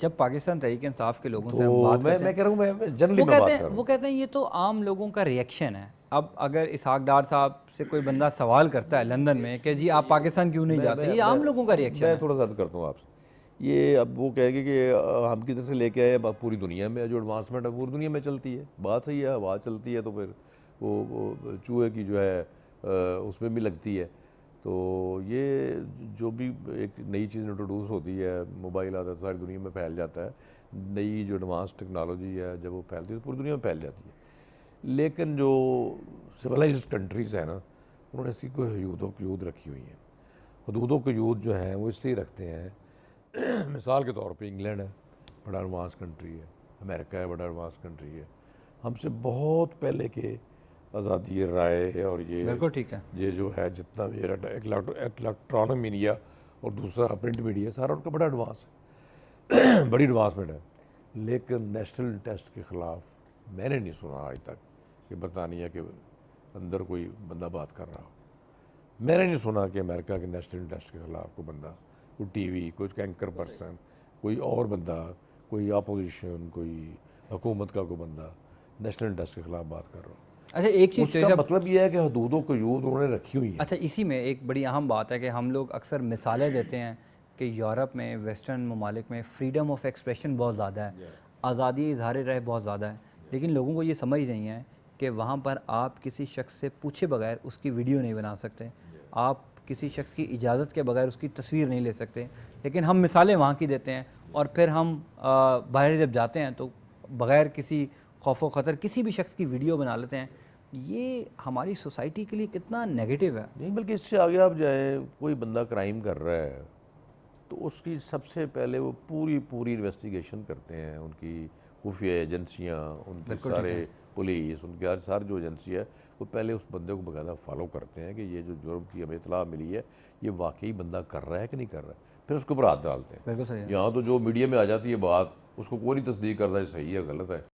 जब पाकिस्तान तहरीक इंसाफ के लोगों से हम तो बात करते मैं हैं, कह रहा हूँ, मैं जनरली मैं बात कर रहा वो हूँ। कहते हैं ये तो आम लोगों का रिएक्शन है। अब अगर इसहाक डार साहब से कोई बंदा सवाल करता है लंदन में कि जी आप पाकिस्तान क्यों नहीं जाते, ये आम लोगों का रिएक्शन मैं है। थोड़ा सा अर्ज करता हूँ आपसे। ये अब वो कहेंगे कि हम किधर से लेके आए, अब पूरी दुनिया में जो एडवांसमेंट है पूरी दुनिया में चलती है, बात सही है, हवा चलती है तो फिर वो चूहे की जो है उसमें भी लगती है। तो ये जो भी एक नई चीज़ इंट्रोड्यूस होती है, मोबाइल आता है तो सारी दुनिया में फैल जाता है, नई जो एडवांस टेक्नोलॉजी है जब वो फैलती है तो पूरी दुनिया में फैल जाती है। लेकिन जो सिविलाइज्ड कंट्रीज़ हैं ना, उन्होंने इसकी कोई हदूदों की हदूद रखी हुई हैं। हदूदों की हदूद जो हैं वो इसलिए रखते हैं मिसाल के तौर पे इंग्लैंड है, बड़ा एडवांस कंट्री है, अमेरिका है, बड़ा एडवांस कंट्री है, हमसे बहुत पहले के आज़ादी राय और बिल्कुल ठीक है। ये जो है जितना भी इलेक्ट्रॉनिक मीडिया और दूसरा प्रिंट मीडिया सारा उनका बड़ा एडवांस है बड़ी एडवांसमेंट है। लेकिन नेशनल टेस्ट के ख़िलाफ़ मैंने नहीं सुना आज तक कि बरतानिया के अंदर कोई बंदा बात कर रहा हो। मैंने नहीं सुना कि अमेरिका के नेशनल टेस्ट के ख़िलाफ़ कोई बंदा, कोई टीवी, कोई एंकर पर्सन, कोई और बंदा, कोई अपोजिशन, कोई हुकूमत का कोई बंदा नेशनल टेस्ट के ख़िलाफ़ बात कर रहा हो। अच्छा एक चीज़ उसका मतलब यह है कि हदूदों को यूद उन्होंने रखी हुई है। अच्छा इसी में एक बड़ी अहम बात है कि हम लोग अक्सर मिसालें देते हैं कि यूरोप में, वेस्टर्न ममालिक में फ्रीडम ऑफ एक्सप्रेशन बहुत ज़्यादा है, आज़ादी इजहार राय बहुत ज़्यादा है, लेकिन लोगों को ये समझ नहीं है कि वहाँ पर आप किसी शख्स से पूछे बगैर उसकी वीडियो नहीं बना सकते, आप किसी शख्स की इजाज़त के बगैर उसकी तस्वीर नहीं ले सकते। लेकिन हम मिसालें वहाँ की देते हैं और फिर हम बाहर जब जाते हैं तो बग़ैर किसी खौफ व ख़तर किसी भी शख्स की वीडियो बना लेते हैं। ये हमारी सोसाइटी के लिए कितना नेगेटिव है। नहीं, बल्कि इससे आगे आप जाए, कोई बंदा क्राइम कर रहा है तो उसकी सबसे पहले वो पूरी पूरी इन्वेस्टिगेशन करते हैं, उनकी खुफिया एजेंसियाँ, उनके सारे पुलिस, उनके हर सारी जो एजेंसी है वो पहले उस बंदे को बाकायदा फॉलो करते हैं कि ये जो जुर्म की हमें इतला मिली है ये वाकई बंदा कर रहा है कि नहीं कर रहा है, फिर उसके ऊपर हाथ डालते हैं। बिल्कुल सही है। यहाँ तो जो मीडिया में आ जाती है बात, उसको कोई नहीं तस्दीक करता है सही है गलत है।